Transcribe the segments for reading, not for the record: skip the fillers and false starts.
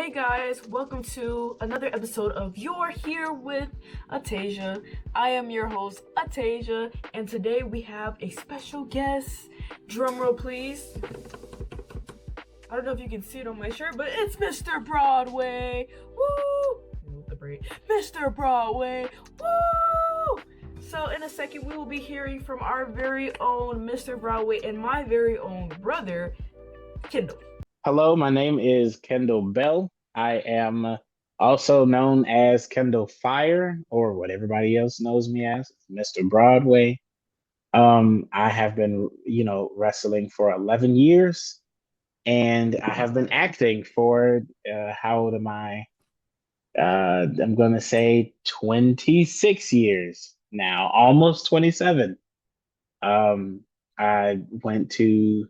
Hey guys, welcome to another episode of You're Here with Ataysia. I am your host, Ataysia, and today we have a special guest. Drumroll, please. I don't know if you can see it on my shirt, but it's Mr. Broadway. Woo! The break. Mr. Broadway. Woo! So in a second, we will be hearing from our very own Mr. Broadway and my very own brother, Kendall. Hello, my name is Kendall Bell. I am also known as Kendall Fire, or what everybody else knows me as, Mr. Broadway. I have been, wrestling for 11 years, and I have been acting for, how old am I? I'm going to say 26 years now, almost 27. I went to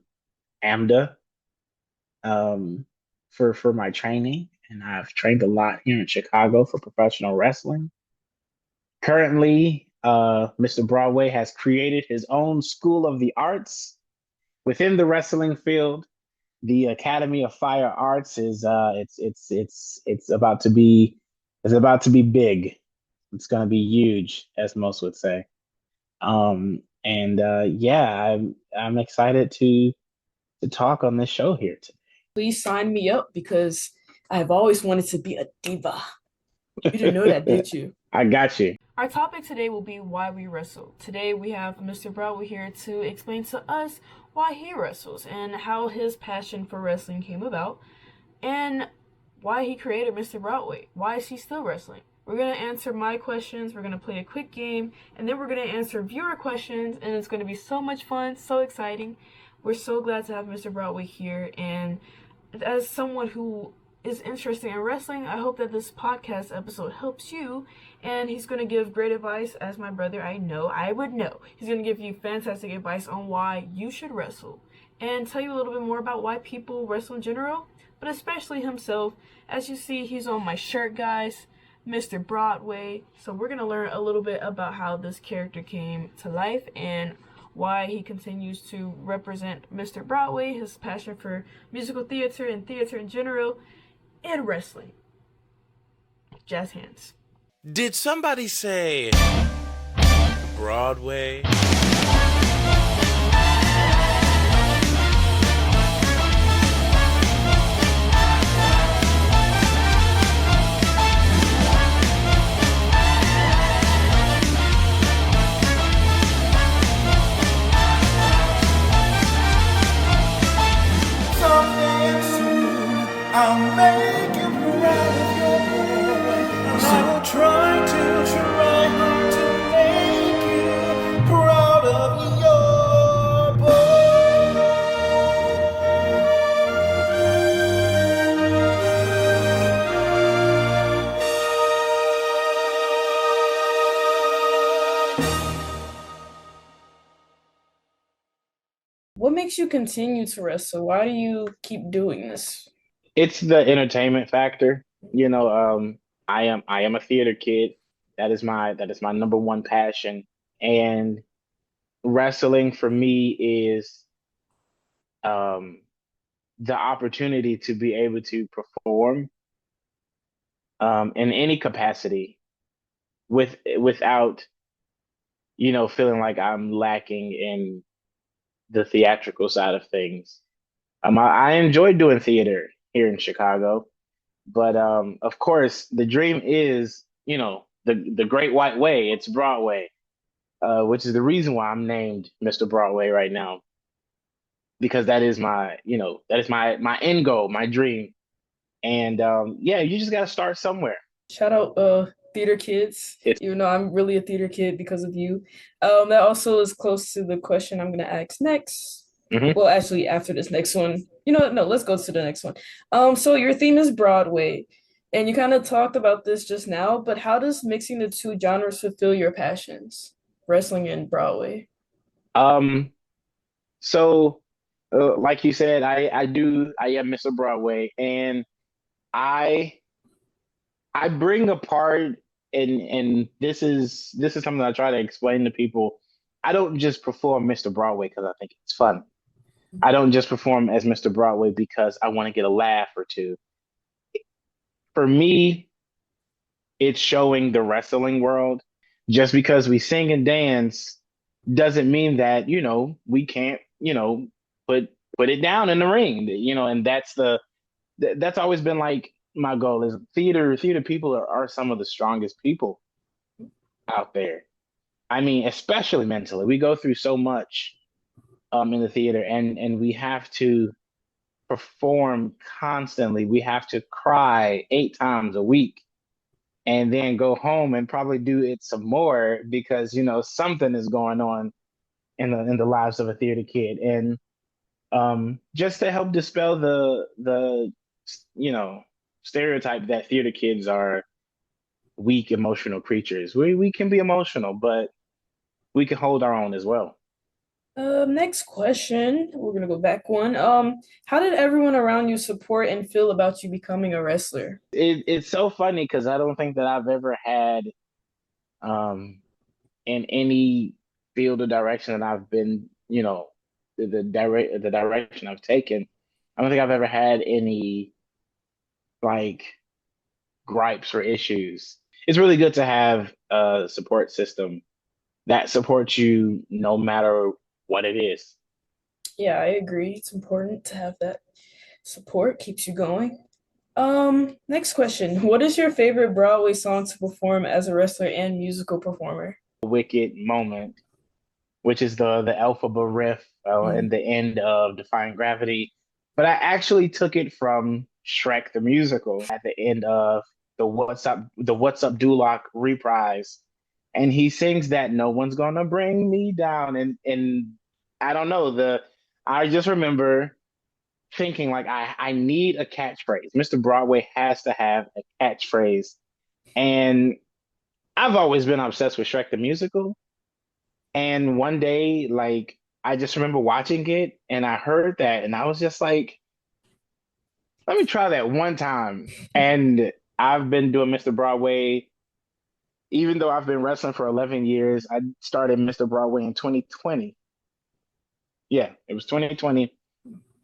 AMDA for my training, and I've trained a lot here in Chicago for professional wrestling. Currently, Mr. Broadway has created his own School of the Arts within the wrestling field. The Academy of Fire Arts is it's about to be big. It's going to be huge, as most would say. I'm excited to talk on this show here today. Please sign me up because I've always wanted to be a diva. You didn't know that, did you? I got you. Our topic today will be why we wrestle. Today we have Mr. Broadway here to explain to us why he wrestles and how his passion for wrestling came about and why he created Mr. Broadway. Why is he still wrestling? We're going to answer my questions, we're going to play a quick game, and then we're going to answer viewer questions, and it's going to be so much fun, so exciting. We're so glad to have Mr. Broadway here, and as someone who is interested in wrestling, I hope that this podcast episode helps you. And he's going to give great advice, as my brother, I would know. He's going to give you fantastic advice on why you should wrestle and tell you a little bit more about why people wrestle in general, but especially himself. As you see, he's on my shirt, guys, Mr. Broadway. So we're going to learn a little bit about how this character came to life and why he continues to represent Mr. Broadway, his passion for musical theater and theater in general, and wrestling. Jazz hands. Did somebody say Broadway? I'll make you proud of your boy. So try hard to make you proud of your boy. What makes you continue to wrestle? Why do you keep doing this? It's the entertainment factor. I am a theater kid. That is my number one passion. And wrestling for me is the opportunity to be able to perform in any capacity without feeling like I'm lacking in the theatrical side of things. I enjoy doing theater here in Chicago. But of course, the dream is, the Great White Way. It's Broadway, which is the reason why I'm named Mr. Broadway right now, because that is my end goal, my dream. And you just got to start somewhere. Shout out theater kids, even though I'm really a theater kid because of you. That also is close to the question I'm going to ask next. Mm-hmm. Well, actually, after this next one, no, let's go to the next one. So your theme is Broadway, and you kind of talked about this just now, but how does mixing the two genres fulfill your passions, wrestling and Broadway? So, like you said, I am Mr. Broadway, and I bring a part, and this is something I try to explain to people. I don't just perform Mr. Broadway because I think it's fun. I don't just perform as Mr. Broadway because I want to get a laugh or two. for me, it's showing the wrestling world. Just because we sing and dance doesn't mean that, we can't, put it down in the ring, and that's always been like my goal is theater people are some of the strongest people out there. I mean, especially mentally. We go through so much in the theater, and we have to perform constantly. We have to cry 8 times a week and then go home and probably do it some more because something is going on in the lives of a theater kid. And just to help dispel the you know stereotype that theater kids are weak emotional creatures. We can be emotional, but we can hold our own as well. Next question. We're gonna go back one. How did everyone around you support and feel about you becoming a wrestler? It's so funny because I don't think that I've ever had um in any field or direction that I've been, the direction I've taken. I don't think I've ever had any like gripes or issues. It's really good to have a support system that supports you no matter what it is. Yeah, I agree. It's important to have that support, keeps you going. Next question. What is your favorite Broadway song to perform as a wrestler and musical performer? Wicked moment, which is the Elphaba riff in the end of Defying Gravity. But I actually took it from Shrek the Musical at the end of the What's Up Duloc reprise. And he sings that no one's gonna bring me down. And I don't know, I just remember thinking like I need a catchphrase. Mr. Broadway has to have a catchphrase. And I've always been obsessed with Shrek the Musical. And one day, like, I just remember watching it and I heard that and I was just like, let me try that one time. And I've been doing Mr. Broadway, even though I've been wrestling for 11 years. I started Mr. Broadway in 2020. Yeah, it was 2020.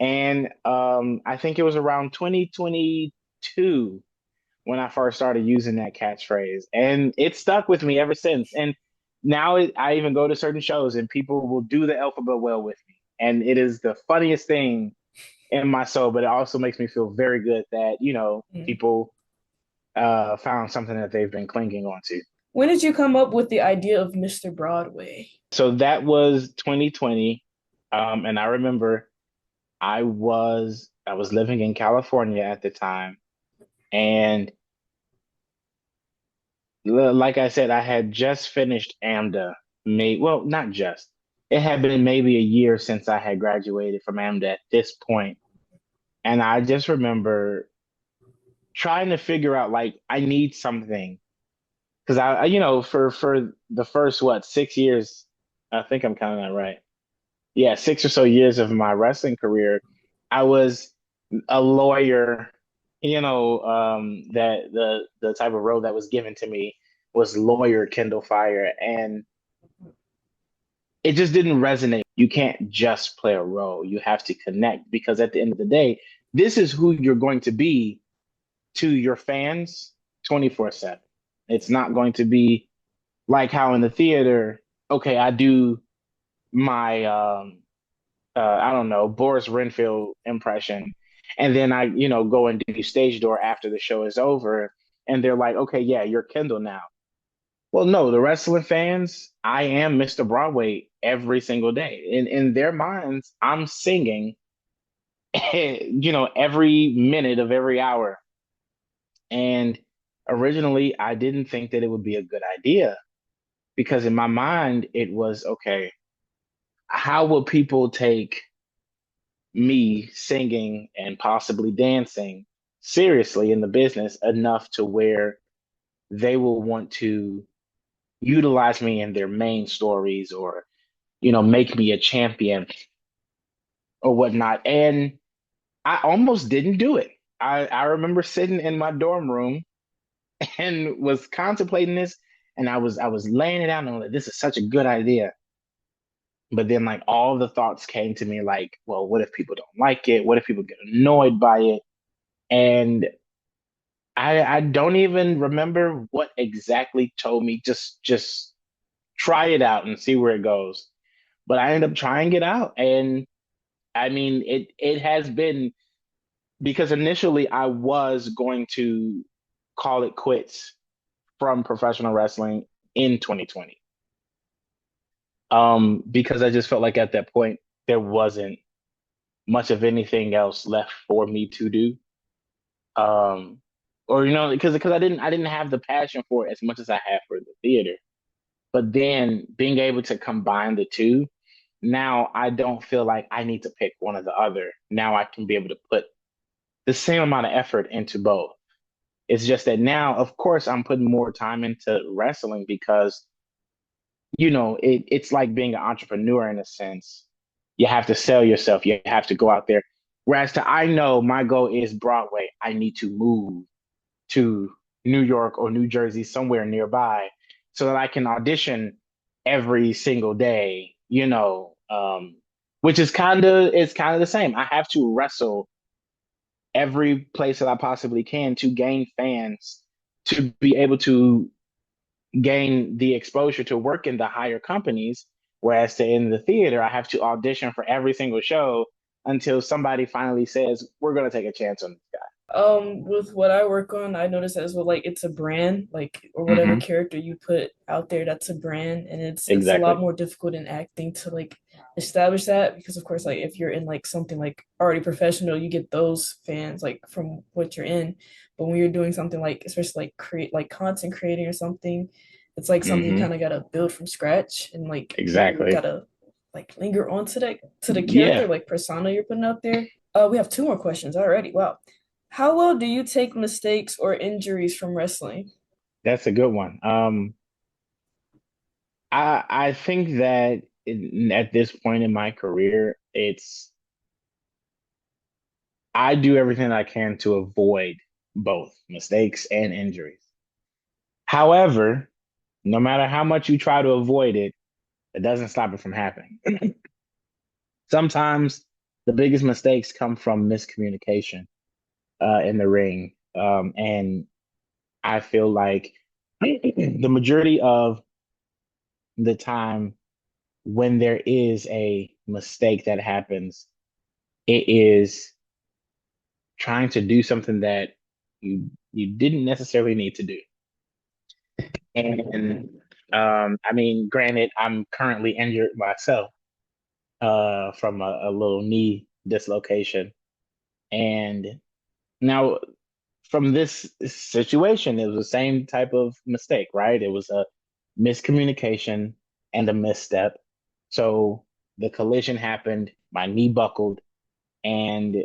And I think it was around 2022 when I first started using that catchphrase. And it stuck with me ever since. And now I even go to certain shows and people will do the alphabet well with me. And it is the funniest thing in my soul, but it also makes me feel very good that, people found something that they've been clinging on to. When did you come up with the idea of Mr. Broadway? So that was 2020. And I remember I was living in California at the time. And like I said, I had just finished AMDA. Well, not just. It had been maybe a year since I had graduated from AMDA at this point. And I just remember trying to figure out like I need something because for the first 6 years, I think I'm counting that right. Yeah, 6 or so years of my wrestling career, I was a lawyer. That the type of role that was given to me was lawyer Kendall Fire, and it just didn't resonate. You can't just play a role; you have to connect because at the end of the day, this is who you're going to be to your fans 24/7. It's not going to be like how in the theater, okay, I do my I don't know, Boris Renfield impression. And then I, go and do stage door after the show is over. And they're like, okay, yeah, you're Kendall now. Well, no, the wrestling fans, I am Mr. Broadway every single day. In their minds, I'm singing, every minute of every hour. And originally, I didn't think that it would be a good idea because in my mind, it was, okay, how will people take me singing and possibly dancing seriously in the business enough to where they will want to utilize me in their main stories or make me a champion or whatnot. And I almost didn't do it. I remember sitting in my dorm room and was contemplating this, and I was laying it out and I'm like, this is such a good idea. But then like all the thoughts came to me like, well, what if people don't like it? What if people get annoyed by it? And I don't even remember what exactly told me just try it out and see where it goes. But I ended up trying it out, and I mean it has been because initially I was going to call it quits from professional wrestling in 2020. Because I just felt like at that point there wasn't much of anything else left for me to do. Um, or because I didn't have the passion for it as much as I have for the theater. But then being able to combine the two, now I don't feel like I need to pick one or the other. Now I can be able to put the same amount of effort into both. It's just that now, of course, I'm putting more time into wrestling because, it's like being an entrepreneur in a sense. You have to sell yourself. You have to go out there. Whereas I know my goal is Broadway. I need to move to New York or New Jersey, somewhere nearby, so that I can audition every single day, which is kind of the same. I have to wrestle every place that I possibly can to gain fans, to be able to gain the exposure to work in the higher companies. Whereas in the theater, I have to audition for every single show until somebody finally says, we're going to take a chance on this guy. With what I work on, I notice as well, like it's a brand, like or whatever Hmm. character you put out there, that's a brand, and it's a lot Exactly. more difficult in acting to like establish that because of course, like if you're in like something like already professional, you get those fans like from what you're in, but when you're doing something like especially like create like content creating or something, it's like something you Hmm. kind of gotta build from scratch and like you Exactly. gotta like linger onto that to the character Yeah, like persona you're putting out there. We have two more questions already. Wow. How well do you take mistakes or injuries from wrestling? that's a good one. I think that at this point in my career, I do everything I can to avoid both mistakes and injuries. However, no matter how much you try to avoid it, it doesn't stop it from happening. Sometimes the biggest mistakes come from miscommunication in the ring. And I feel like the majority of the time when there is a mistake that happens, it is trying to do something that you didn't necessarily need to do. And I mean, granted, I'm currently injured myself from a little knee dislocation. And now from this situation, it was the same type of mistake, right? It was a miscommunication and a misstep. So the collision happened, my knee buckled, and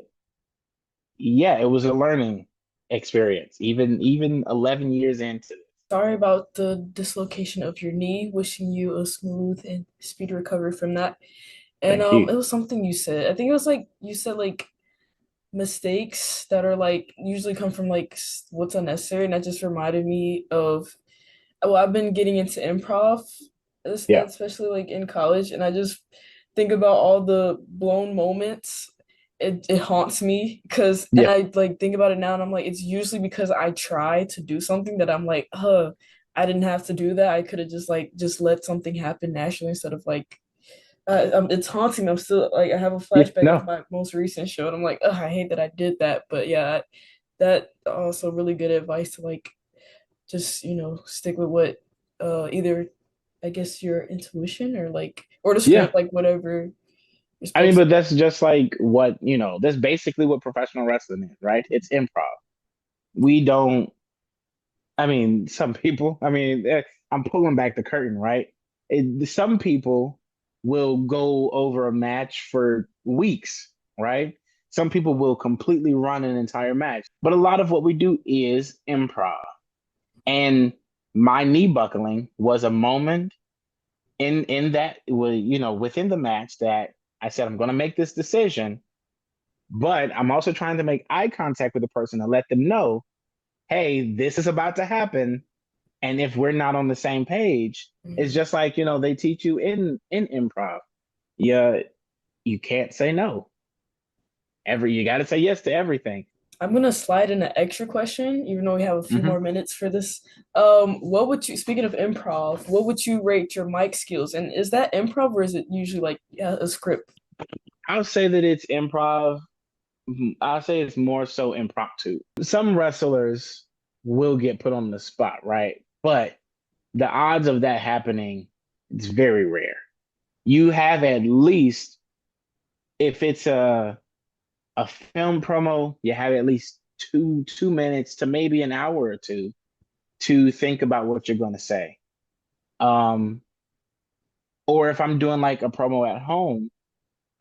yeah, it was a learning experience, even 11 years into this. Sorry about the dislocation of your knee. Wishing you a smooth and speedy recovery from that. And Thank you. it was something you said. I think it was like you said like mistakes that are like usually come from like what's unnecessary, and that just reminded me of well, I've been getting into improv, Yeah. especially like in college, and I just think about all the blown moments. It haunts me because, and Yeah. I like think about it now, and I'm like, it's usually because I try to do something that I'm like, I didn't have to do that. I could have just let something happen naturally instead of like, it's haunting me. I'm still like, I have a Yeah. flashback of No. my most recent show, and I'm like, I hate that I did that. But yeah, that also really good advice to like just stick with what either I guess your intuition or like or the Yeah. script like whatever you're I mean, supposed but that's just like that's basically what professional wrestling is, right? It's improv. We don't, I mean, some people, I'm pulling back the curtain, right? Some people will go over a match for weeks, right? Some people will completely run an entire match. But a lot of what we do is improv. And my knee buckling was a moment in that was, within the match that I said, I'm going to make this decision, but I'm also trying to make eye contact with the person and let them know, hey, this is about to happen. And if we're not on the same page, it's to. just like, they teach you in improv. Yeah, you can't say no. You got to say yes to everything. I'm gonna slide in an extra question, even though we have a few Hmm. more minutes for this. What would you, speaking of improv, what would you rate your mic skills? And is that improv or is it usually like, yeah, a script? I would say that it's improv. I'll say it's more so impromptu. Some wrestlers will get put on the spot, right? But the odds of that happening, it's very rare. You have at least, if it's a film promo, you have at least two minutes to maybe an hour or two to think about what you're going to say. Um, or if I'm doing like a promo at home,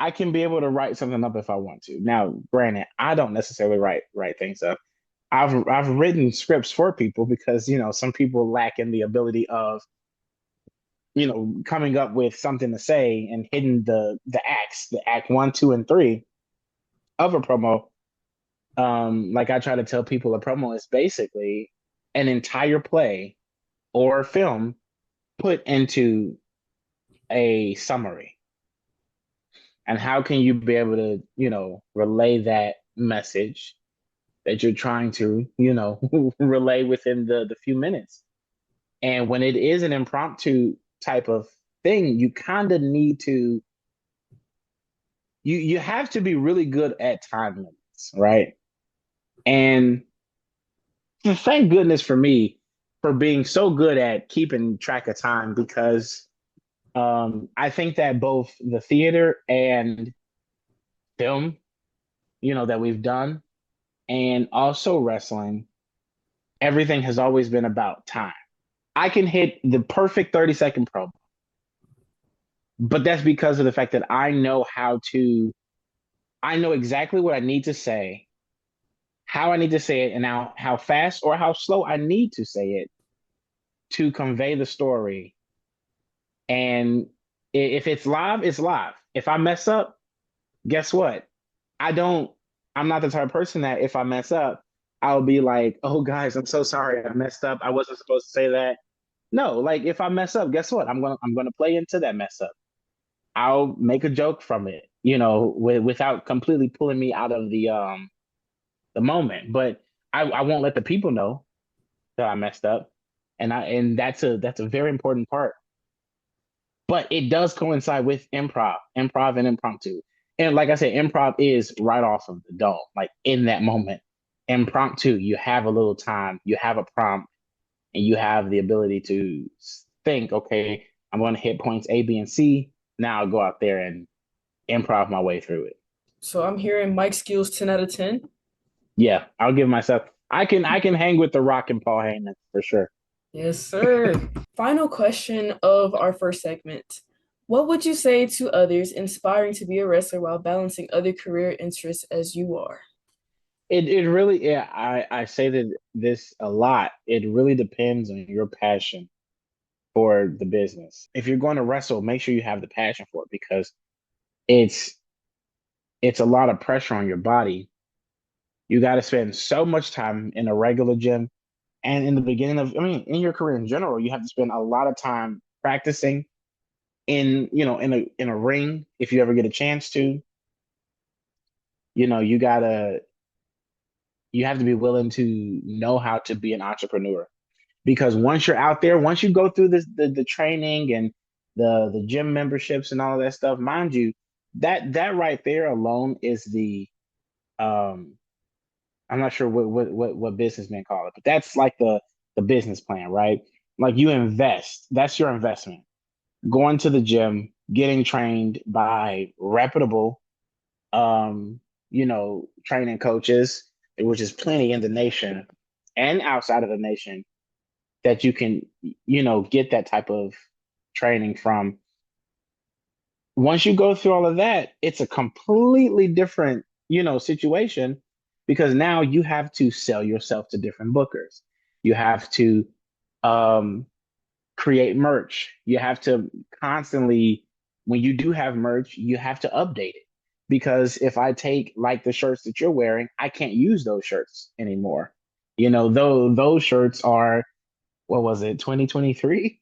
I can be able to write something up if I want to. Now, granted, I don't necessarily write things up. I've written scripts for people because some people lack in the ability of coming up with something to say and hitting the acts, the act one, two, and three of a promo. Like I try to tell people, a promo is basically an entire play or film put into a summary. And how can you be able to, relay that message that you're trying to, relay within the few minutes? And when it is an impromptu type of thing, you kind of need to you have to be really good at time limits, right? And thank goodness for me for being so good at keeping track of time because I think that both the theater and film, that we've done, and also wrestling, everything has always been about time. I can hit the perfect 30-second promo, but that's because of the fact that I know exactly what I need to say, how I need to say it, and how fast or how slow I need to say it to convey the story. And if it's live, it's live. If I mess up, guess what? I don't, I'm not the type of person that if I mess up, I'll be like, oh, guys, I'm so sorry. I messed up. I wasn't supposed to say that. No, like if I mess up, guess what? I'm gonna play into that mess up. I'll make a joke from it, without completely pulling me out of the moment. But I won't let the people know that I messed up, and that's a very important part. But it does coincide with improv and impromptu. And like I said, improv is right off of the dome, like in that moment. Impromptu, you have a little time, you have a prompt, and you have the ability to think, okay, I'm going to hit points A, B, and C. Now I'll go out there and improv my way through it. So I'm hearing mic skills 10 out of 10. Yeah, I'll give myself. I can hang with the Rock and Paul Heyman for sure. Yes, sir. Final question of our first segment. What would you say to others inspiring to be a wrestler while balancing other career interests as you are? It really, yeah, I say that this a lot. It really depends on your passion for the business. If you're going to wrestle, make sure you have the passion for it because it's it's a lot of pressure on your body. You got to spend so much time in a regular gym, and in the beginning of, I mean, in your career in general, you have to spend a lot of time practicing in a ring if you ever get a chance to. You gotta you have to be willing to know how to be an entrepreneur because once you're out there, once you go through the training and the gym memberships and all of that stuff, mind you, that right there alone is the um I'm not sure what businessmen call it, but that's like the business plan, right? Like you invest, that's your investment. Going to the gym, getting trained by reputable training coaches, which is plenty in the nation and outside of the nation that you can, get that type of training from. Once you go through all of that, it's a completely different, situation because now you have to sell yourself to different bookers. You have to um, create merch. You have to constantly, when you do have merch, you have to update it. Because if I take like the shirts that you're wearing, I can't use those shirts anymore. Though those shirts are, what was it, 2023?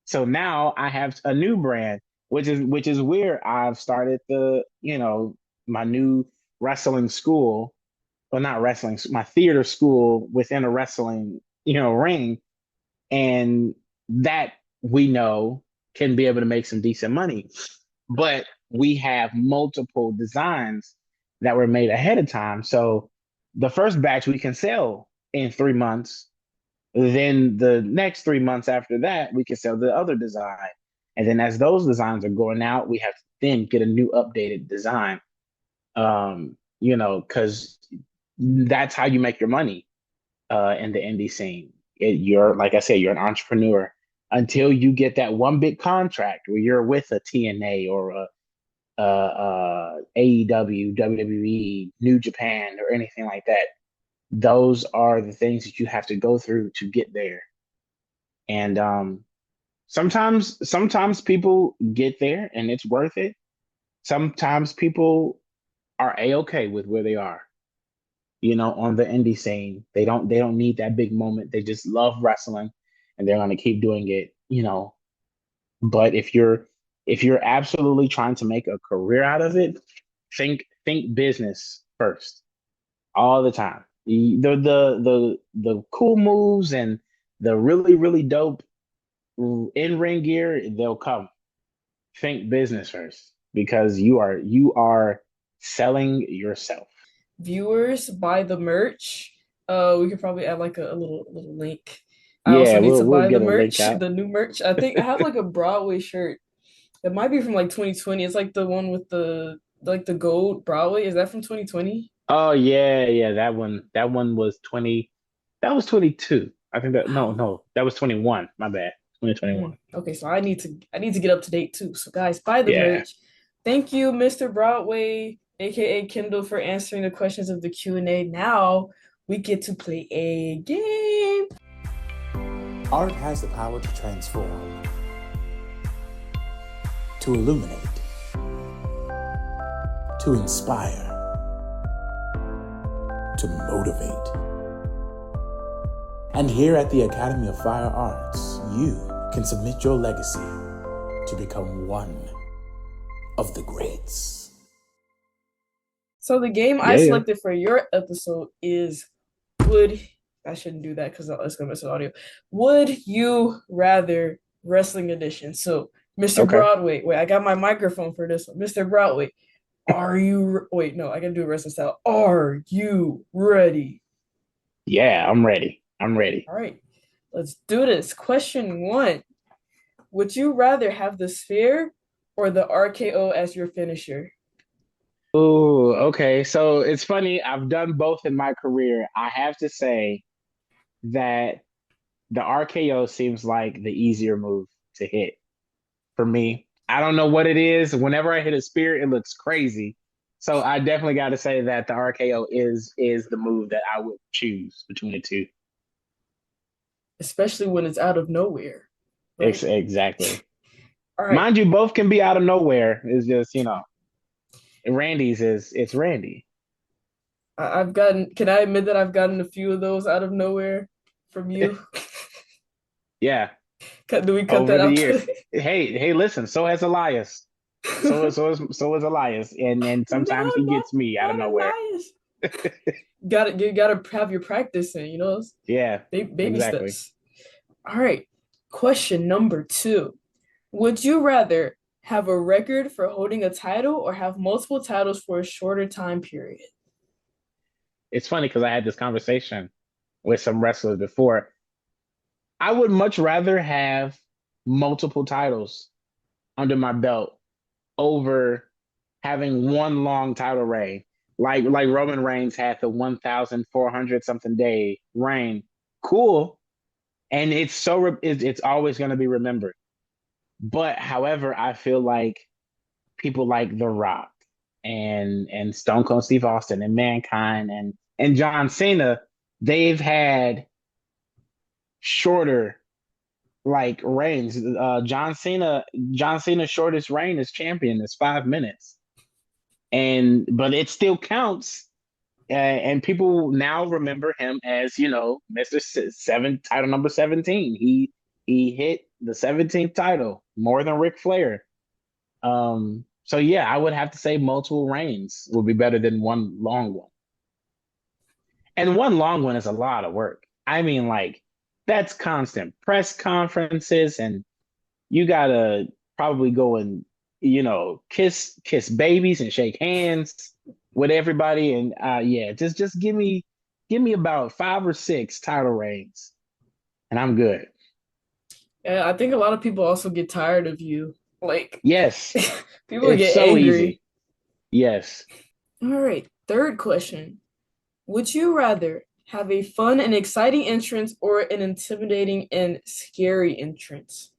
So now I have a new brand, which is where I've started my new wrestling school well, not wrestling, my theater school within a wrestling, ring, and that we know can be able to make some decent money. But we have multiple designs that were made ahead of time. So the first batch we can sell in 3 months. Then the next 3 months after that, we can sell the other design. And then as those designs are going out, we have to then get a new updated design. Because that's how you make your money in the indie scene. You're, like I said, you're an entrepreneur until you get that one big contract where you're with a TNA or a AEW, WWE, New Japan, or anything like that. Those are the things that you have to go through to get there. And sometimes people get there and it's worth it. Sometimes people are a-okay with where they are, on the indie scene. They don't need that big moment. They just love wrestling and they're going to keep doing it. But if you're absolutely trying to make a career out of it, think business first all the time. The cool moves and the really, really dope in-ring gear, they'll come. Think business first because you are selling yourself. Viewers, buy the merch. We could probably add like a little link. I also Yeah, need to we'll buy the get a link merch, out. the new merch. I think I have like a Broadway shirt. It might be from like 2020. It's like the one with the gold Broadway. Is that from 2020? Oh yeah, yeah, that one was 20. That was 22. I think that no, Wow. no, that was 21. My bad. 2021. Okay, so I need to get up to date too. So guys, buy the Yeah. merch. Thank you, Mr. Broadway, aka Kendall, for answering the questions of the Q&A. Now we get to play a game. Art has the power to transform, to illuminate, to inspire, to motivate. And here at the Academy of Fire Arts, you can submit your legacy to become one of the greats. So the game I Yeah, yeah. selected for your episode is would I shouldn't do that because it's gonna mess with audio. Would you rather wrestling edition? So Mr. Okay. Broadway, wait, I got my microphone for this one. Mr. Broadway, wait, no, I gotta do wrestling style. Are you ready? Yeah, I'm ready. I'm ready. All right, let's do this. Question 1. Would you rather have the sphere or the RKO as your finisher? Ooh, okay. So it's funny. I've done both in my career. I have to say that the RKO seems like the easier move to hit for me. I don't know what it is. Whenever I hit a spear, it looks crazy. So I definitely got to say that the RKO is the move that I would choose between the two. Especially when it's out of nowhere. Right? Exactly. All right. Mind you, both can be out of nowhere. It's just, Randy's it's Randy. Can I admit that I've gotten a few of those out of nowhere from you? Yeah, Do we cut over that the out years. today? Hey, listen, so has Elias. So is Elias. And No, sometimes he not gets me out of not nowhere. Elias. You gotta have your practice in. Yeah, Baby exactly. steps. All right. Question number 2. Would you rather have a record for holding a title or have multiple titles for a shorter time period? It's funny because I had this conversation with some wrestlers before. I would much rather have multiple titles under my belt over having one long title reign. Like Roman Reigns had the 1,400 something day reign. Cool. And it's always going to be remembered. But however, I feel like people like The Rock and Stone Cold Steve Austin and Mankind and John Cena, they've had shorter like reigns. John Cena's shortest reign as champion is 5 minutes, but it still counts. And people now remember him as Mister Seven, title number 17. He hit the 17th title more than Ric Flair. So yeah, I would have to say multiple reigns would be better than one long one. And one long one is a lot of work. I mean, like, that's constant press conferences, and you gotta probably go and, kiss babies and shake hands with everybody. And yeah, just give me about 5 or 6 title reigns, and I'm good. Yeah, I think a lot of people also get tired of you. Like, Yes, people it's get so angry. easy. Yes. All right, third question. Would you rather have a fun and exciting entrance or an intimidating and scary entrance?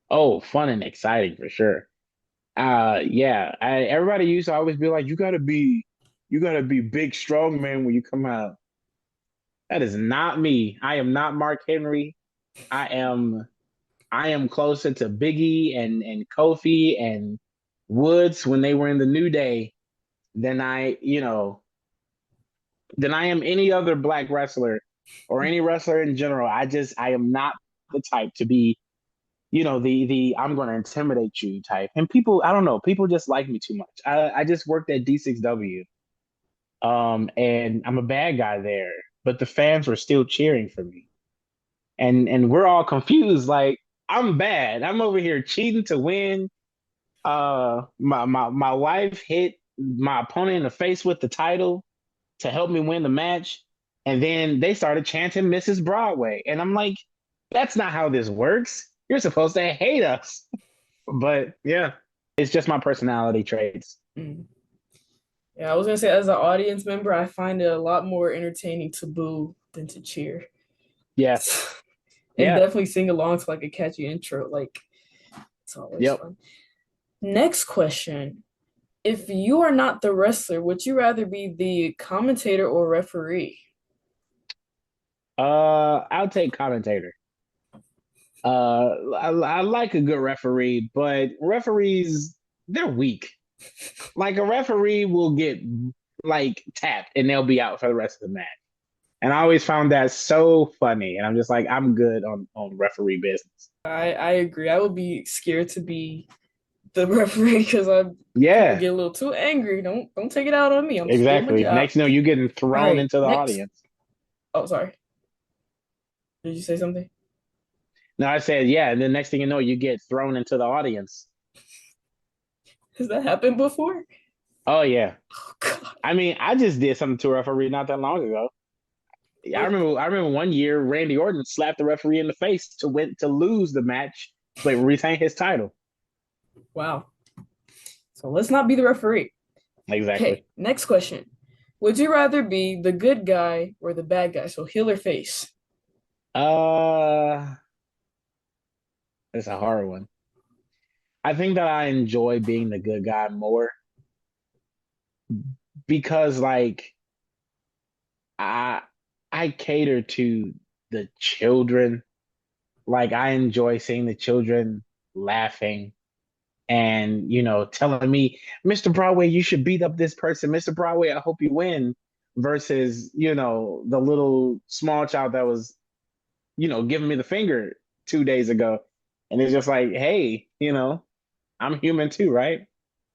Oh, fun and exciting for sure. Yeah. Everybody used to always be like, you gotta be big, strong man when you come out. That is not me. I am not Mark Henry. I am I am closer to Biggie and Kofi and Woods when they were in the New Day than I am any other black wrestler or any wrestler in general. I am not the type to be, the I'm going to intimidate you type. And people, I don't know, people just like me too much. I just worked at D6W, and I'm a bad guy there, but the fans were still cheering for me, and we're all confused. Like, I'm bad. I'm over here cheating to win. My wife hit my opponent in the face with the title to help me win the match. And then they started chanting Mrs. Broadway. And I'm like, that's not how this works. You're supposed to hate us. But yeah, it's just my personality traits. Mm. Yeah, I was gonna say, as an audience member, I find it a lot more entertaining to boo than to cheer. Yeah. And Yeah. definitely sing along to like a catchy intro. Like, it's always Yep. fun. Next question. If you are not the wrestler, would you rather be the commentator or referee? I'll take commentator. I like a good referee, but referees, they're weak. Like, a referee will get like tapped and they'll be out for the rest of the match. And I always found that so funny. And I'm just like, I'm good on referee business. I agree. I would be scared to be the referee because I people Yeah, get a little too angry. Don't take it out on me. I'm just doing my exactly. job. Next, you're getting All thrown right, into the next. audience. Oh, sorry. Did you say something? No, I said, yeah. And the next thing you know, you get thrown into the audience. Has that happened before? Oh, yeah. Oh God. I mean, I just did something to a referee not that long ago. I What? remember, I remember one year Randy Orton slapped the referee in the face to lose the match, but retain his title. Wow. So let's not be the referee. Exactly. Okay, next question. Would you rather be the good guy or the bad guy? So heel or face? Uh, it's a hard one. I think that I enjoy being the good guy more because, like, I I cater to the children. Like, I enjoy seeing the children laughing and, telling me, Mr. Broadway, you should beat up this person. Mr. Broadway, I hope you win. Versus, the little small child that was, giving me the finger 2 days ago. And it's just like, hey, I'm human too, right?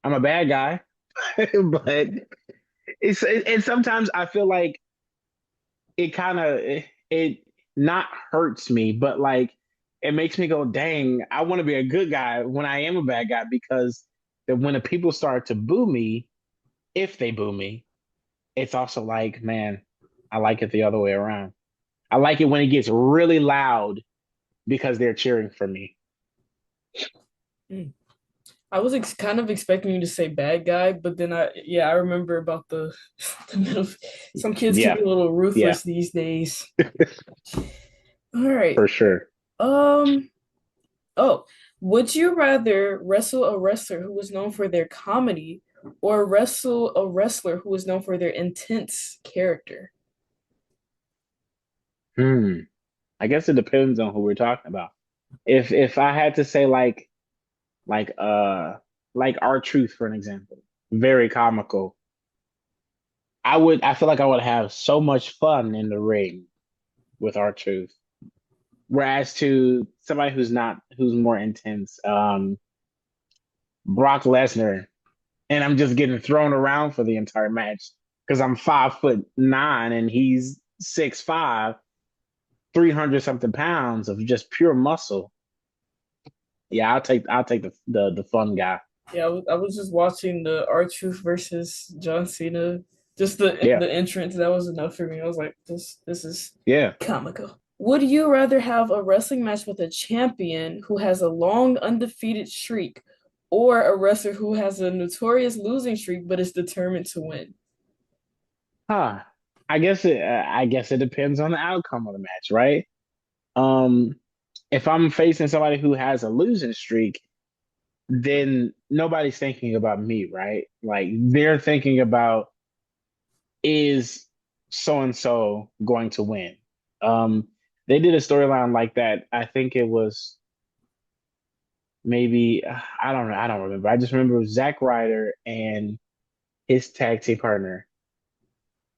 I'm a bad guy. But and sometimes I feel like it kind of it not hurts me, but like it makes me go, dang, I want to be a good guy when I am a bad guy because that when the people start to boo me, if they boo me, it's also like, man, I like it the other way around. I like it when it gets really loud because they're cheering for me. Hmm. I was kind of expecting you to say bad guy, but then I remember about the the middle. Some kids can Yeah, be a little yeah, ruthless these days. All right. for sure. Um. Oh, would you rather wrestle a wrestler who was known for their comedy or wrestle a wrestler who was known for their intense character? Hmm. I guess it depends on who we're talking about. If I had to say like like our truth for an example, very comical. I feel like I would have so much fun in the ring with our truth. Whereas to somebody who's more intense, Brock Lesnar, and I'm just getting thrown around for the entire match. because I'm 5'9" and he's 6'5", 300 something pounds of just pure muscle. Yeah, I'll take the fun guy. Yeah, I was just watching the R-Truth versus John Cena. Just Yeah, the entrance, that was enough for me. I was like, this is yeah. comical. Would you rather have a wrestling match with a champion who has a long undefeated streak, or a wrestler who has a notorious losing streak but is determined to win? Huh. I guess it depends on the outcome of the match, right? Um, if I'm facing somebody who has a losing streak, then nobody's thinking about me, right? Like they're thinking about, is so and so going to win? Um, they did a storyline like that. I think it was maybe I don't know. I don't remember. I just remember it was Zack Ryder and his tag team partner.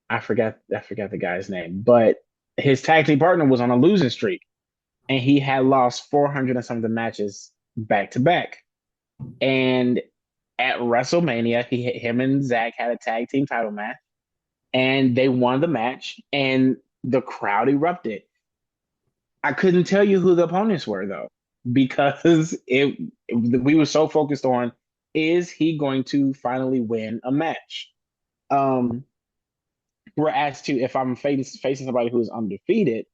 I forgot the guy's name, but his tag team partner was on a losing streak, and he had lost 400 and something matches back to back. And at WrestleMania, him and Zack had a tag team title match, and they won the match, and the crowd erupted. I couldn't tell you who the opponents were though, because we were so focused on, is he going to finally win a match? Um, Whereas to if I'm facing somebody who's undefeated,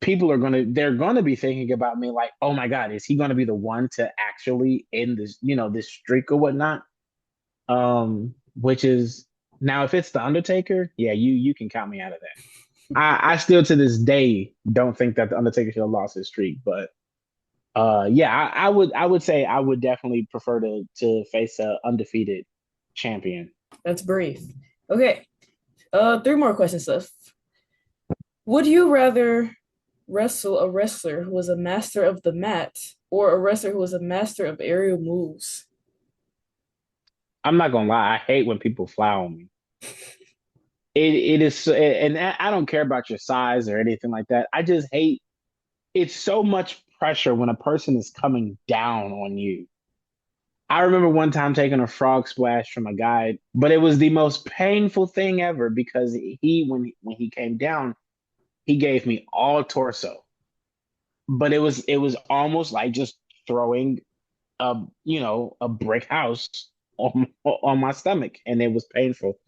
they're gonna be thinking about me like, oh my God, is he gonna be the one to actually end this streak or whatnot? Which is now if it's the Undertaker, yeah, you can count me out of that. I still to this day don't think that the Undertaker should have lost his streak, but yeah, I would say I would definitely prefer to face a undefeated champion. That's brave. Okay, three more questions left. Would you rather wrestle a wrestler who was a master of the mat or a wrestler who was a master of aerial moves? I'm not gonna lie, I hate when people fly on me. It is, and I don't care about your size or anything like that. I just hate, it's so much pressure when a person is coming down on you. I remember one time taking a frog splash from a guy, but it was the most painful thing ever because when he came down, he gave me all torso. But it was almost like just throwing a brick house on my stomach, and it was painful.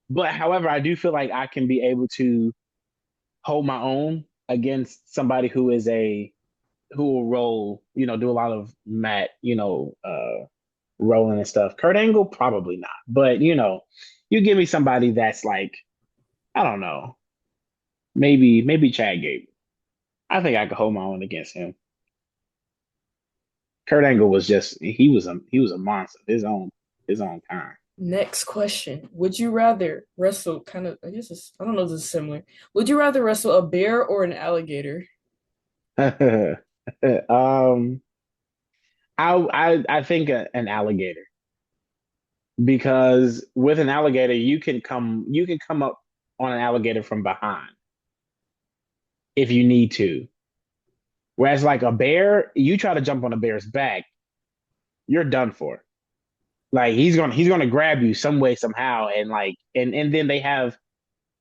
But however, I do feel like I can be able to hold my own against somebody who will roll, do a lot of mat, rolling and stuff. Kurt Angle, probably not. But you give me somebody that's like, I don't know, maybe Chad Gable. I think I could hold my own against him. Kurt Angle was just he was a monster, his own kind. Next question. Would you rather wrestle kind of, I guess I don't know if this is similar. Would you rather wrestle a bear or an alligator? um, I think an alligator, because with an alligator you can come up on an alligator from behind if you need to. Whereas like a bear, you try to jump on a bear's back, you're done for. Like he's gonna grab you some way somehow, and and then they have,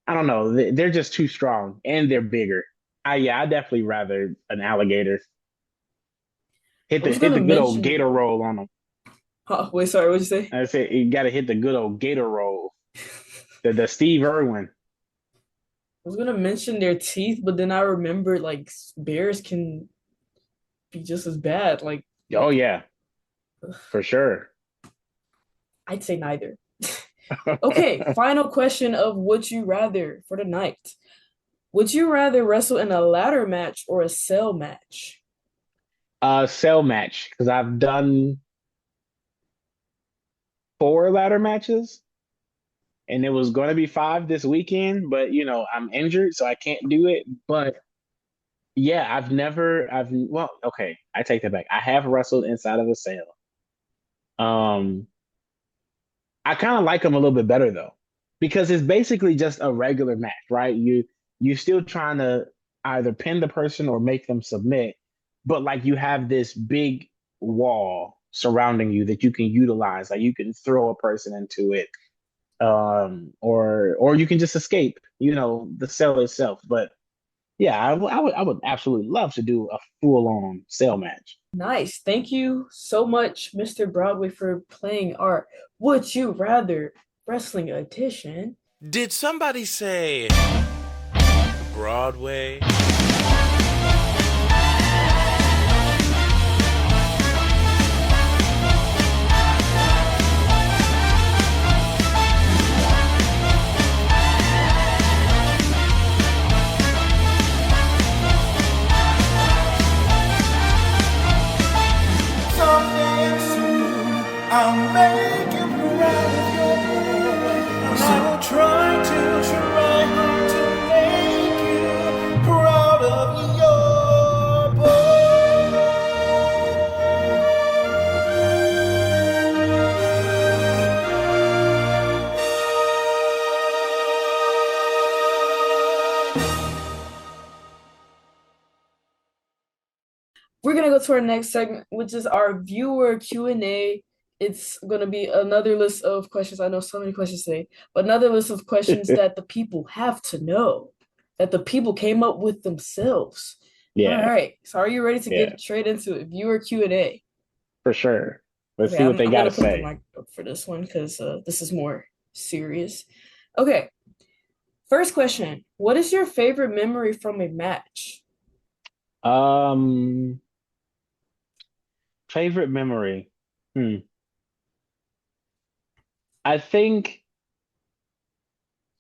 I don't know, they're just too strong and they're bigger. I definitely rather an alligator. Hit I the was hit gonna the good old mention, gator roll on them. oh, wait, sorry, what'd you say? I said you got to hit the good old gator roll. The Steve Irwin. I was gonna mention their teeth, but then I remembered like bears can be just as bad. Oh yeah, for sure. I'd say neither. Okay, final question of would you rather for the night. Would you rather wrestle in a ladder match or a cell match? Cell match, because I've done 4 ladder matches, and it was going to be 5 this weekend, but I'm injured, so I can't do it. But yeah, well, okay, I take that back. I have wrestled inside of a cell. Um, I kind of like them a little bit better though, because it's basically just a regular match, right? You still trying to either pin the person or make them submit, but like you have this big wall surrounding you that you can utilize. Like you can throw a person into it. or you can just escape, the cell itself. But yeah, I would absolutely love to do a full on cell match. Nice. Thank you so much, Mr. Broadway, for playing our Would You Rather Wrestling edition. Did somebody say Broadway? Someday soon I'll make you proud of your boy. I will try hard to make you proud of your boy. We're gonna go to our next segment, which is our viewer Q&A. It's gonna be another list of questions. I know so many questions today, but another list of questions that the people have to know, that the people came up with themselves. All Yeah, right. So are you ready to yeah, get straight into it? Viewer Q&A. for sure. Let's Okay, see what they I'm got to gonna put the say. mic up for this one because this is more serious. Okay. First question. What is your favorite memory from a match? Um, Favorite memory. Hmm. I think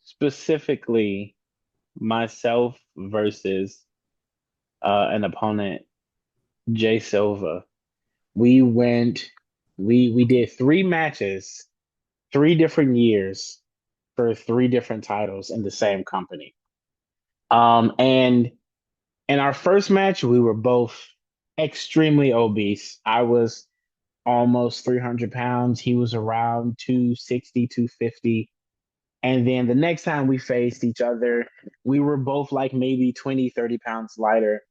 specifically myself versus an opponent, Jay Silva. We went, we did 3 matches, 3 different years for 3 different titles in the same company. And in our first match, we were both extremely obese. I was almost 300 pounds. He was around 260, 250. And then the next time we faced each other, we were both like maybe 20, 30 pounds lighter.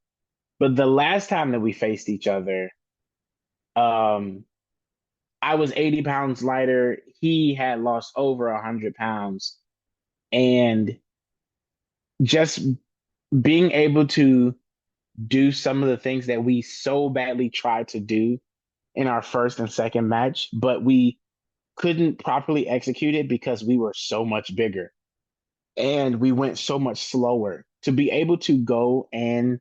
But the last time that we faced each other, um, I was 80 pounds lighter. He had lost over 100 pounds. And just being able to do some of the things that we so badly tried to do in our first and second match, but we couldn't properly execute it because we were so much bigger and we went so much slower. To be able to go and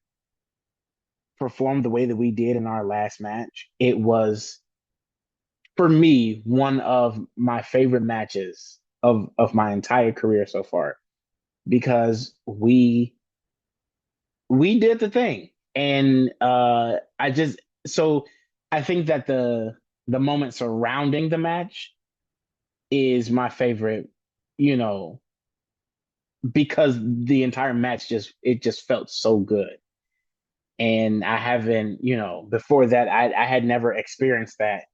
perform the way that we did in our last match, it was for me one of my favorite matches of my entire career so far because we did the thing. And I just so I think that the moment surrounding the match is my favorite, you know, because the entire match just felt so good. And I haven't, before that I had never experienced that.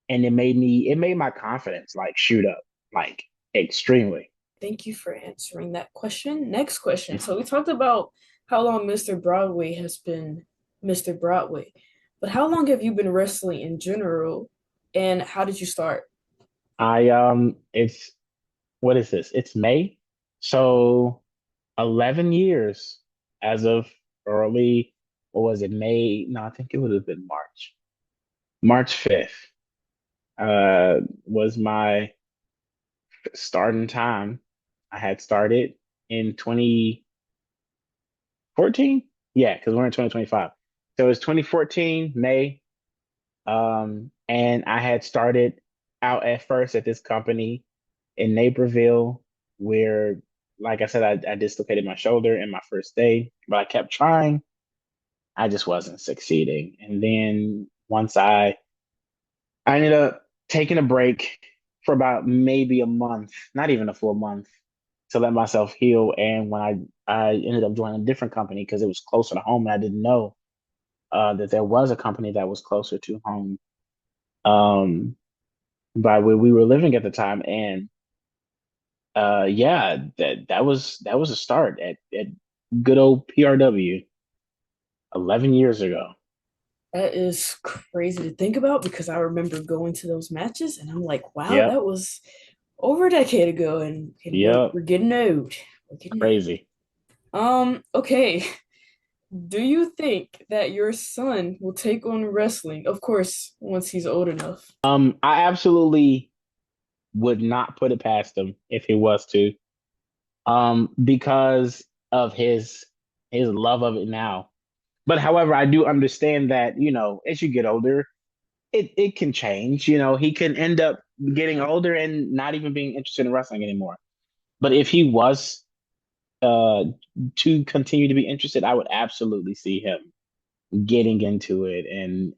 And it made my confidence like shoot up, like extremely. Thank you for answering that question. Next question. So we talked about how long Mr. Broadway has been Mr. Broadway, but how long have you been wrestling in general, and how did you start? It's what is this? It's May. So 11 years as of early, what was it, May? No, I think it would have been March. March 5th was my starting time. I had started in 2014. Yeah, because we're in 2025. So it was 2014, May. And I had started out at first at this company in Naperville, where, like I said, I dislocated my shoulder in my first day, but I kept trying. I just wasn't succeeding. And then once I ended up taking a break for about maybe a month, not even a full month, to let myself heal. And when I ended up joining a different company because it was closer to home, and I didn't know that there was a company that was closer to home, by where we were living at the time. And yeah, that was a start at good old PRW 11 years ago. That is crazy to think about because I remember going to those matches and I'm like, wow, Yep. that was over a decade ago, and Yep, we're getting old. We're getting old. crazy. Okay. Do you think that your son will take on wrestling? Of course, once he's old enough. I absolutely would not put it past him if he was to, because of his love of it now. But however, I do understand that, as you get older, it can change. He can end up getting older and not even being interested in wrestling anymore. But if he was uh to continue to be interested, I would absolutely see him getting into it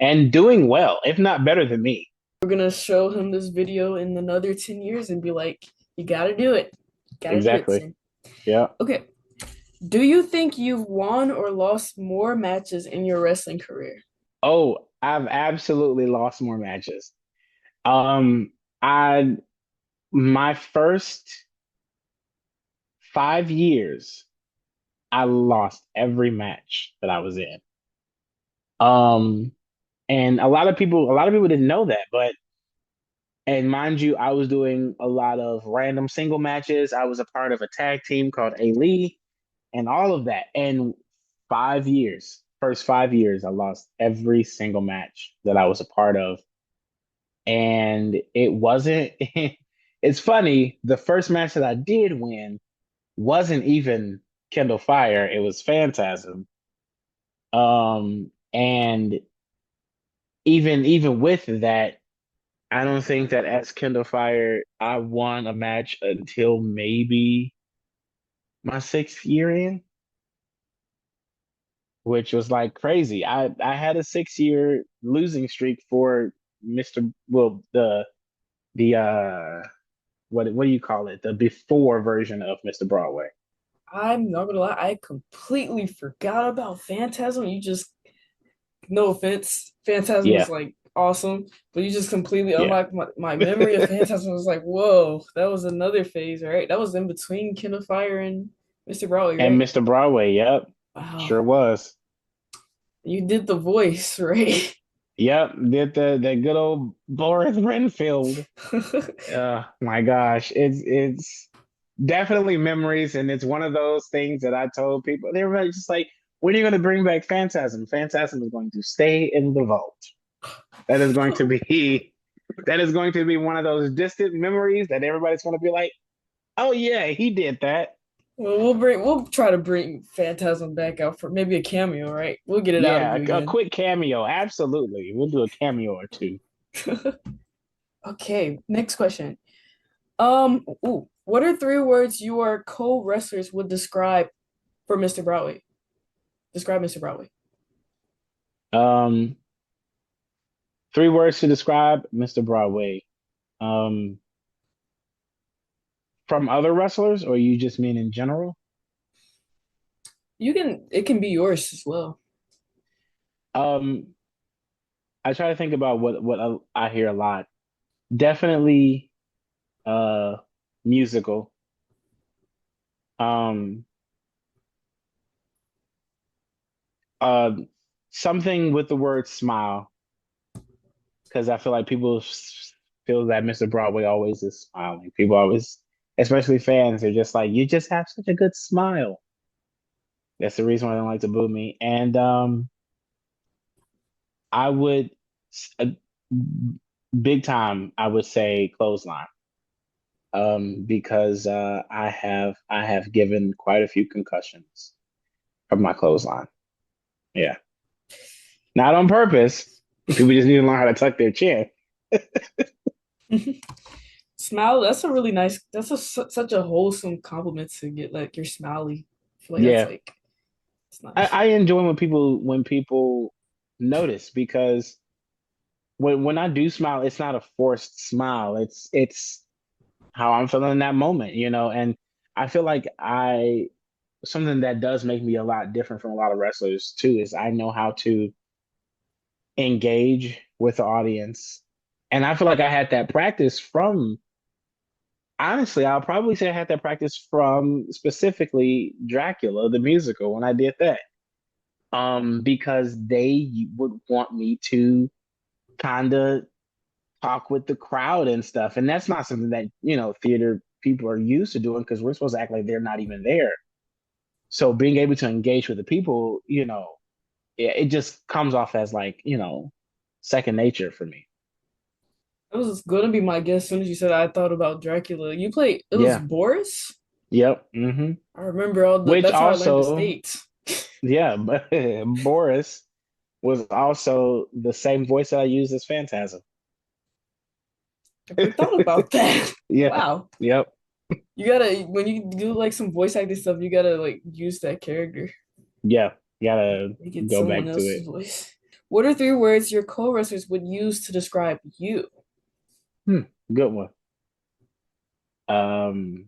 and doing well, if not better than me. We're gonna show him this video in another 10 years and be like, you gotta do it. Gotta do it, Exactly. son. Yeah. Okay. Do you think you've won or lost more matches in your wrestling career? Oh, I've absolutely lost more matches. Um, I my first 5 years, I lost every match that I was in. Um, and a lot of people didn't know that, but and mind you, I was doing a lot of random single matches. I was a part of a tag team called A Lee and all of that. And 5 years, first 5 years, I lost every single match that I was a part of. And it wasn't, it's funny, the first match that I did win wasn't even Kendall Fire, it was Phantasm. And even with that, I don't think that as Kendall Fire, I won a match until maybe my 6th year in, which was like crazy. I had a 6 year losing streak for Mr. Well, the what do you call it? The before version of Mr. Broadway. I'm not gonna lie, I completely forgot about Phantasm. You just, no offense, Phantasm was Yeah, like awesome, but you just completely yeah. unlocked my memory of Phantasm. I was like, whoa, that was another phase, right? That was in between Kindle Fire and Mr. Broadway, And right? Mr. Broadway, yep, Wow. sure was. You did the voice, right? Yep, did the good old Boris Renfield. My gosh, it's definitely memories, and it's one of those things that I told people. They were just like, "When are you going to bring back Phantasm? Phantasm is going to stay in the vault. That is going to be that is going to be one of those distant memories that everybody's going to be like, oh yeah, he did that. Well, we'll try to bring Phantasm back out for maybe a cameo, right? We'll get it out of Yeah, you a again. quick cameo, absolutely. We'll do a cameo or two. Okay, next question. What are three words your co-wrestlers would describe for Mr. Broadway? Describe Mr. Broadway. Um, 3 words to describe Mr. Broadway. Um, from other wrestlers, or you just mean in general? It can be yours as well. Um, I try to think about what I hear a lot. Definitely uh musical. Um uh something with the word smile, because I feel like people feel that Mr. Broadway always is smiling. People always, especially fans, are just like, you just have such a good smile. That's the reason why they don't like to boo me. And I would big time, I would say clothesline. Because I have given quite a few concussions from my clothesline. Yeah. Not on purpose. People just need to learn how to tuck their chin. Smile, that's a really nice, that's such a wholesome compliment to get, like you're smiley. I feel like that's Yeah. like, it's nice. I enjoy when people notice, because when I do smile, it's not a forced smile. It's how I'm feeling in that moment. And I feel like I something that does make me a lot different from a lot of wrestlers too is I know how to engage with the audience. And I feel like I had that practice from, honestly, I'll probably say I had that practice from specifically Dracula, the musical, when I did that. Because they would want me to kind of talk with the crowd and stuff. And that's not something that, theater people are used to doing because we're supposed to act like they're not even there. So being able to engage with the people, it just comes off as like, second nature for me. That was gonna be my guess. As soon as you said I thought about Dracula. You played it was Yeah. Boris? Yep. Hmm. I remember all the Which that's how I learned the also, states. yeah, but Boris was also the same voice that I used as Phantasm. Never thought about that. Yeah. Wow. Yep. You gotta when you do like some voice acting stuff, you gotta like use that character. Yeah. Gotta Make it go someone back to else's it. voice. What are three words your co-wrestlers would use to describe you? Hmm. Good one. Um,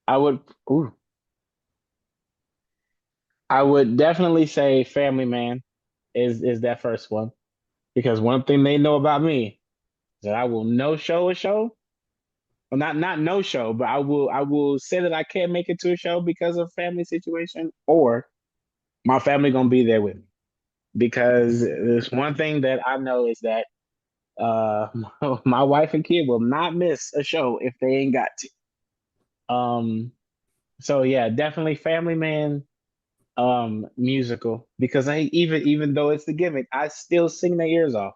I would, ooh, I would definitely say Family Man is that first one because one thing they know about me is that I will no show a show. Well, not no show, but I will say that I can't make it to a show because of family situation, or my family gonna be there with me. Because there's one thing that I know is that uh my wife and kid will not miss a show if they ain't got to. So yeah, definitely Family Man musical because I even though it's the gimmick, I still sing their ears off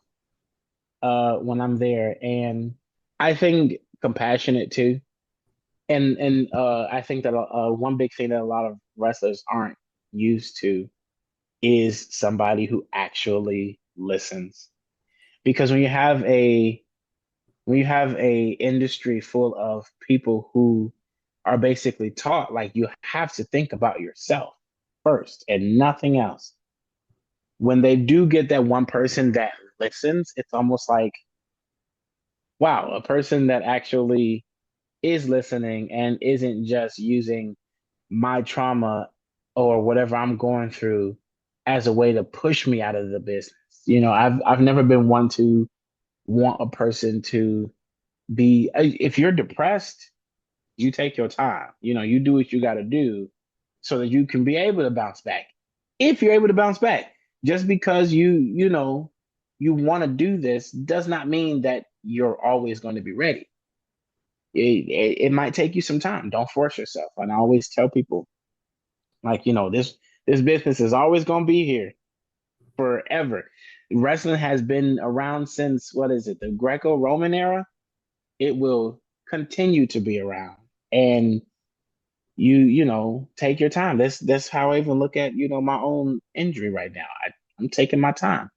when I'm there. And I think compassionate too. And I think that one big thing that a lot of wrestlers aren't used to is somebody who actually listens. Because when you have a industry full of people who are basically taught like you have to think about yourself first and nothing else. When they do get that one person that listens, it's almost like, wow, a person that actually is listening and isn't just using my trauma or whatever I'm going through as a way to push me out of the business. I've never been one to want a person to be if you're depressed, you take your time. You do what you got to do so that you can be able to bounce back. If you're able to bounce back, just because you want to do this does not mean that you're always going to be ready. It might take you some time. Don't force yourself. And I always tell people, like, this business is always going to be here forever. Wrestling has been around since, what is it, the Greco-Roman era? It will continue to be around. And take your time. That's how I even look at, my own injury right now. I'm taking my time.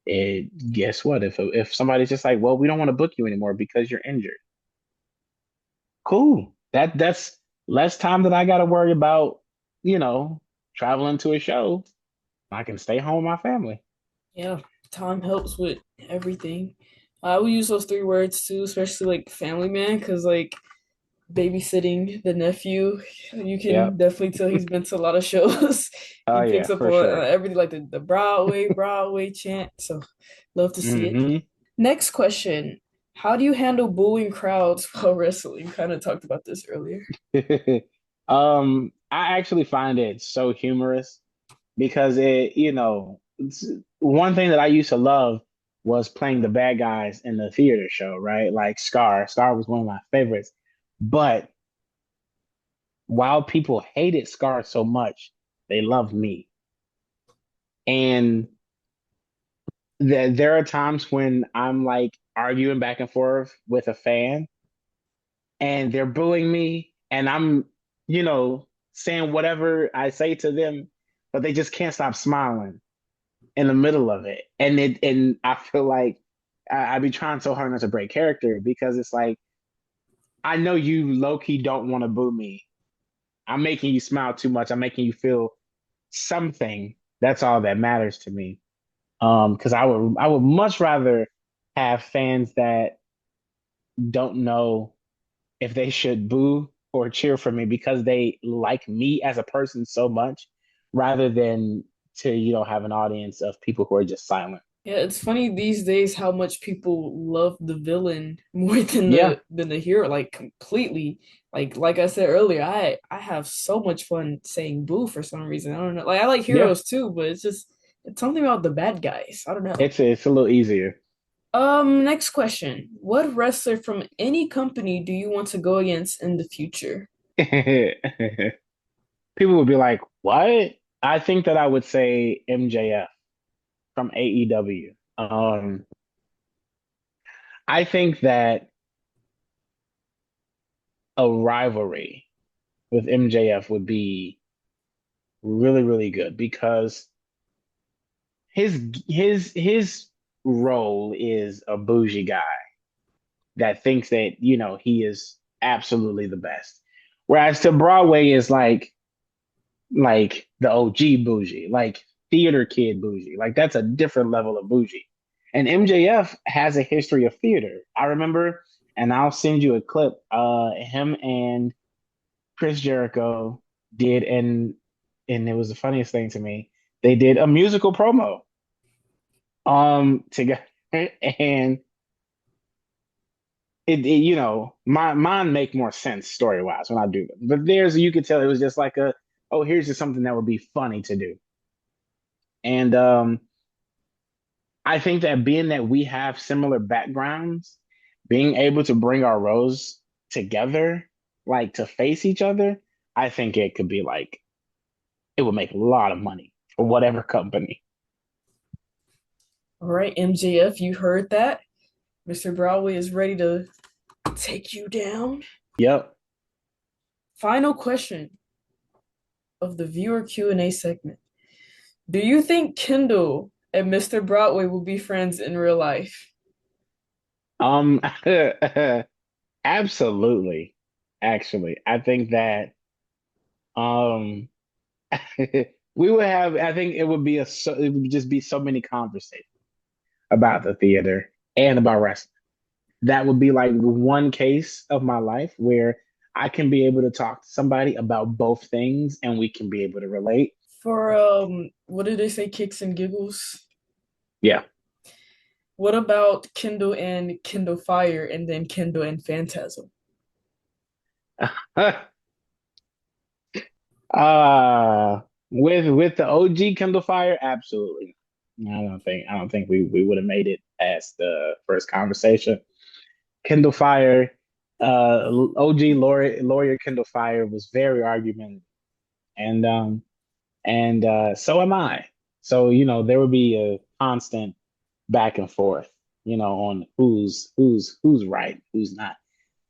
And guess what? If somebody's just like, well, we don't want to book you anymore because you're injured. Cool. That's less time that I got to worry about, you know, traveling to a show. I can stay home with my family. Yeah, time helps with everything. I will use those three words too, especially like family man, because like babysitting the nephew, you can Yep. definitely tell he's been to a lot of shows. Oh He yeah, picks up for on sure. everything like the Broadway chant. So love to see it. Hmm. Next question. How do you handle booing crowds while wrestling? Kind of talked about this earlier. I actually find it so humorous because one thing that I used to love was playing the bad guys in the theater show, right? Like Scar. Scar was one of my favorites. But while people hated Scar so much, they loved me. And there are times when I'm like arguing back and forth with a fan and they're booing me and I'm, saying whatever I say to them, but they just can't stop smiling in the middle of it. And I feel like I be trying so hard not to break character because it's like I know you low key don't want to boo me. I'm making you smile too much. I'm making you feel something. That's all that matters to me. Because I would much rather have fans that don't know if they should boo or cheer for me because they like me as a person so much, rather than to have an audience of people who are just silent. Yeah, it's funny these days how much people love the villain more than Yeah, the hero, like completely. Like I said earlier, I have so much fun saying boo for some reason. I don't know. Like I like yeah. heroes too, but it's something about the bad guys. I don't know. It's a little easier. Next question. What wrestler from any company do you want to go against in the future? People would be like, "What?" I think that I would say MJF from AEW. I think that a rivalry with MJF would be really, really good because his role is a bougie guy that thinks that, he is absolutely the best. Whereas to Broadway is like the OG bougie, like theater kid bougie. Like that's a different level of bougie. And MJF has a history of theater. I remember, and I'll send you a clip. Him and Chris Jericho did, and it was the funniest thing to me. They did a musical promo together, and mine make more sense story wise when I do them. But you could tell it was just like oh, here's just something that would be funny to do. And I think that being that we have similar backgrounds, being able to bring our roles together, like to face each other, I think it could be like it would make a lot of money for whatever company. All right, MJF, you heard that. Mr. Broadway is ready to take you down. Yep. Final question of the viewer Q&A segment. Do you think Kendall and Mr. Broadway will be friends in real life? Absolutely. Actually, I think that um we would have, I think it would be it would just be so many conversations about the theater and about wrestling. That would be like one case of my life where I can be able to talk to somebody about both things and we can be able to relate. For what did they say, kicks and giggles? Yeah. What about Kendall and Kendall Fire and then Kendall and Phantasm? With the OG Kendall Fire, absolutely. I don't think we would have made it past the first conversation. Kendall Fire, OG lawyer Kendall Fire was very argumentative, and so am I. So there would be a constant back and forth, on who's right, who's not.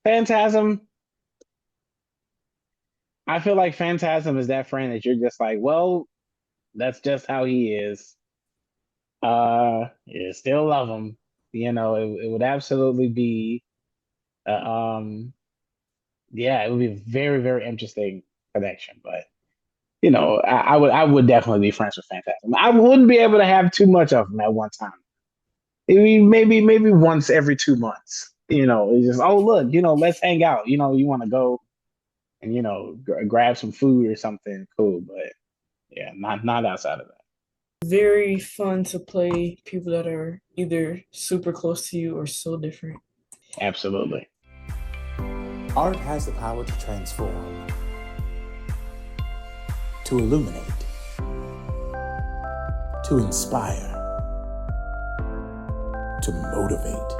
Phantasm, I feel like Phantasm is that friend that you're just like, well, that's just how he is. You still love him. It would absolutely be, uh, um, yeah, it would be a very, very interesting connection. But I would definitely be friends with Phantasm. I wouldn't be able to have too much of him at one time. Maybe once every 2 months. It's just, oh look, let's hang out. You want to go and grab some food or something cool. But yeah, not outside of that. Very fun to play people that are either super close to you or so different. Absolutely. Art has the power to transform, to illuminate, to inspire, to motivate.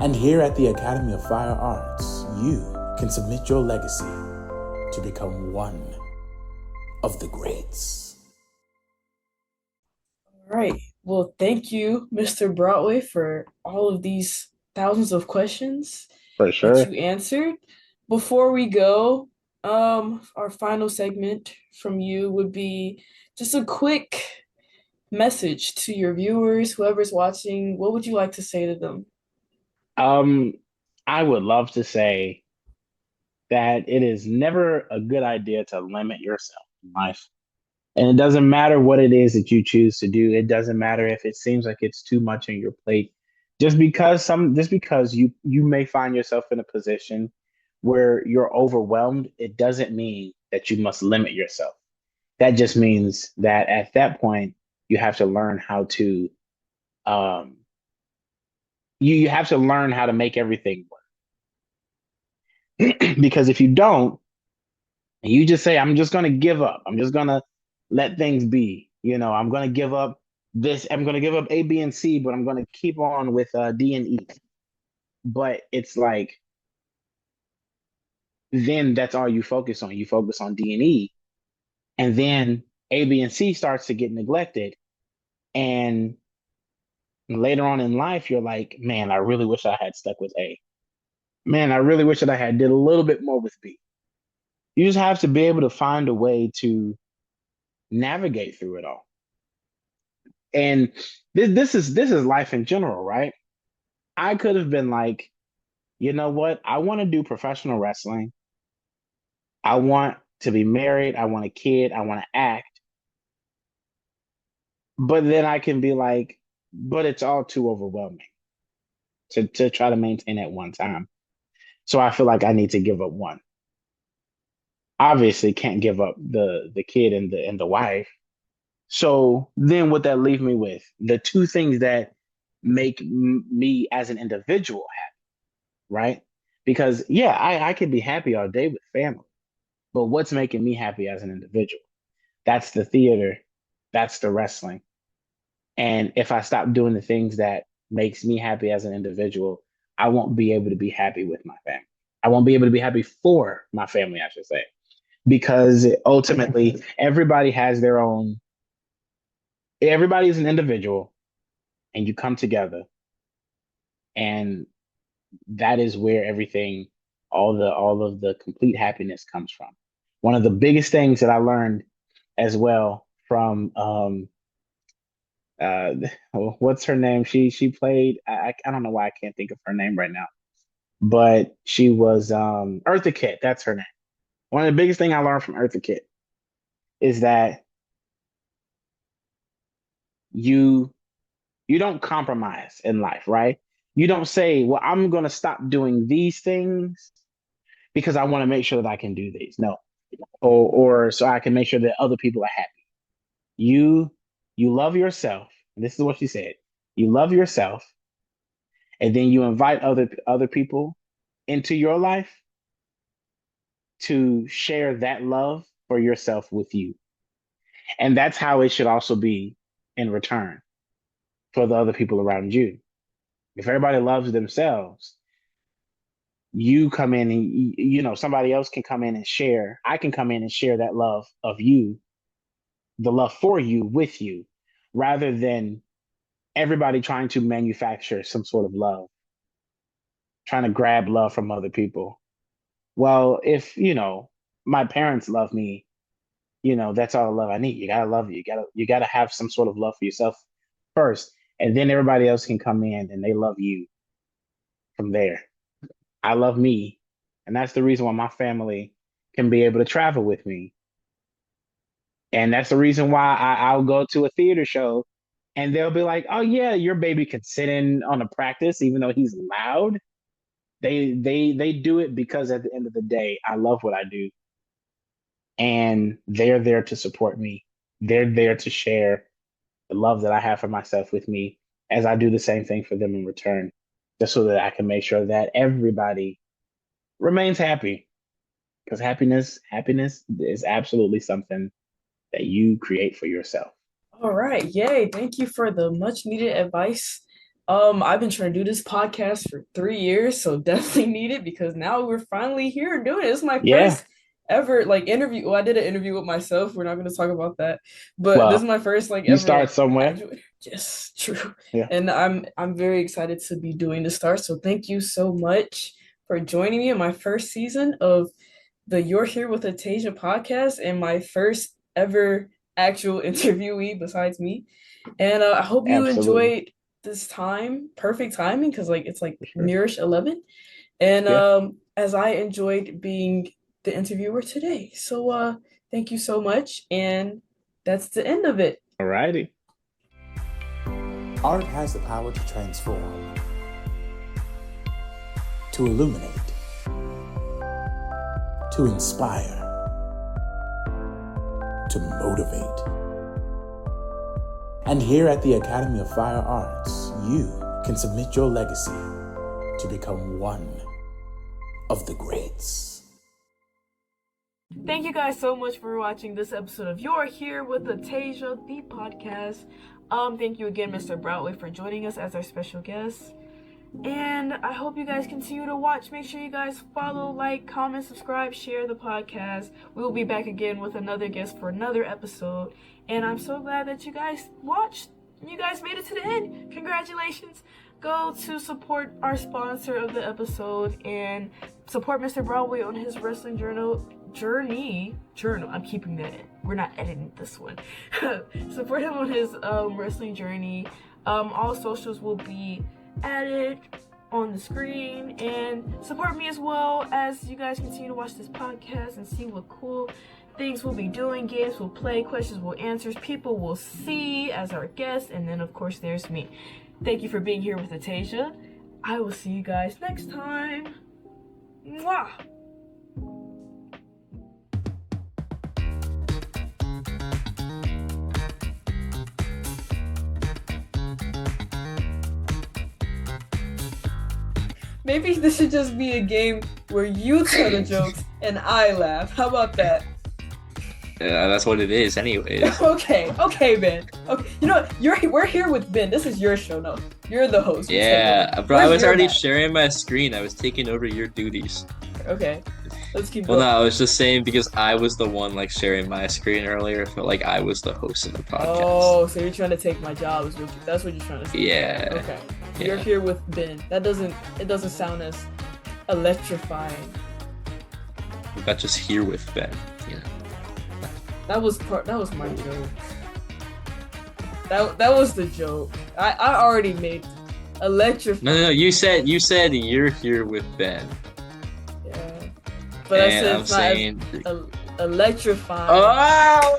And here at the Academy of Fine Arts, you can submit your legacy to become one of the greats. All right. Well, thank you, Mr. Broadway, for all of these thousands of questions For sure. that you answered. Before we go, our final segment from you would be just a quick message to your viewers, whoever's watching. What would you like to say to them? I would love to say that it is never a good idea to limit yourself in life. And it doesn't matter what it is that you choose to do. It doesn't matter if it seems like it's too much on your plate. Just because you may find yourself in a position where you're overwhelmed, it doesn't mean that you must limit yourself. That just means that at that point you have to learn how to you have to learn how to make everything work. Because if you don't, you just say, I'm just going to give up. I'm just going to let things be. I'm going to give up I'm going to give up A, B, and C, but I'm going to keep on with D and E. But it's like, then that's all you focus on. You focus on D and E. And then A, B, and C starts to get neglected. And later on in life, you're like, man, I really wish I had stuck with A. Man, I really wish that I had did a little bit more with B. You just have to be able to find a way to navigate through it all. And this is life in general, right? I could have been like, you know what? I want to do professional wrestling. I want to be married. I want a kid. I want to act. But then I can be like, but it's all too overwhelming to try to maintain at one time. So I feel like I need to give up one. Obviously, can't give up the kid and the wife. So then what that leaves me with, the two things that make me as an individual happy, right? Because yeah, I could be happy all day with family, but what's making me happy as an individual? That's the theater, that's the wrestling. And if I stop doing the things that makes me happy as an individual, I won't be able to be happy with my family. I won't be able to be happy for my family, I should say, because ultimately everybody has their own. Everybody is an individual, and you come together, and that is where everything, all of the complete happiness comes from. One of the biggest things that I learned as well from uh what's her name? She played, I don't know why I can't think of her name right now, but she was Eartha Kitt, that's her name. One of the biggest thing I learned from Eartha Kitt is that you don't compromise in life, right? You don't say, well, I'm going to stop doing these things because I want to make sure that I can do these. No. Or so I can make sure that other people are happy. You love yourself. And this is what she said. You love yourself, and then you invite other people into your life to share that love for yourself with you. And that's how it should also be in return for the other people around you. If everybody loves themselves, you come in and somebody else can come in and share. I can come in and share that love of you, the love for you with you, rather than everybody trying to manufacture some sort of love, trying to grab love from other people. Well, if my parents love me, that's all the love I need. You gotta love you. You gotta have some sort of love for yourself first, and then everybody else can come in and they love you from there. I love me, and that's the reason why my family can be able to travel with me, and that's the reason why I'll go to a theater show, and they'll be like, "Oh yeah, your baby could sit in on a practice, even though he's loud." They do it because at the end of the day, I love what I do, and they're there to support me. They're there to share the love that I have for myself with me, as I do the same thing for them in return, just so that I can make sure that everybody remains happy. Because happiness is absolutely something that you create for yourself. All right. Yay. Thank you for the much needed advice. I've been trying to do this podcast for 3 years, so definitely need it because now we're finally here doing it. It's my Yeah. first ever interview. Well, I did an interview with myself. We're not going to talk about that, but this Well, is my first you ever start somewhere. Yes, true. Yeah. And I'm very excited to be doing the start. So thank you so much for joining me in my first season of the You're Here with Ataysia podcast and my first ever actual interviewee besides me. And I hope you Absolutely. enjoyed this time. Perfect timing because it's Sure. nearish 11. And Yeah. as I enjoyed being the interviewer today. So thank you so much. And that's the end of it. All righty. Art has the power to transform, to illuminate, to inspire, to motivate. And here at the Academy of Fine Arts, you can submit your legacy to become one of the greats. Thank you guys so much for watching this episode of You're Here with Ataysia, the podcast. Thank you again, Mr. Broadway, for joining us as our special guest. And I hope you guys continue to watch. Make sure you guys follow, like, comment, subscribe, share the podcast. We will be back again with another guest for another episode. And I'm so glad that you guys watched. You guys made it to the end. Congratulations. Go to support our sponsor of the episode and support Mr. Broadway on his wrestling journey. I'm keeping that in. We're not editing this one. Support him on his wrestling journey. All socials will be added on the screen, and support me as well as you guys continue to watch this podcast and see what cool things we'll be doing. Games we'll play, questions we'll answer, people we'll see as our guests, and then of course there's me. Thank you for being here with Ataysia. I will see you guys next time. Mwah! Maybe this should just be a game where you tell the jokes and I laugh. How about that? Yeah, that's what it is anyways. Okay, Ben. Okay, you know what? We're here with Ben. This is your show. No, you're the host. Yeah, bro, I was already sharing my screen. I was taking over your duties. Okay, let's keep Well, going. no, I was just saying because I was the one like sharing my screen earlier. I felt like I was the host of the podcast. Oh, so you're trying to take my job? That's what you're trying to say? Yeah. Okay. Yeah. You're here with Ben. It doesn't sound as electrifying. We got just here with Ben. You know. That was my joke. That was the joke. I already made electrifying. No. You said you're here with Ben. Yeah. But I said I'm it's saying. not as electrifying. Oh!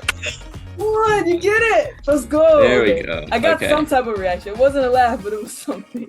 What? You get it? Let's go. There we go. I got Okay. some type of reaction. It wasn't a laugh, but it was something.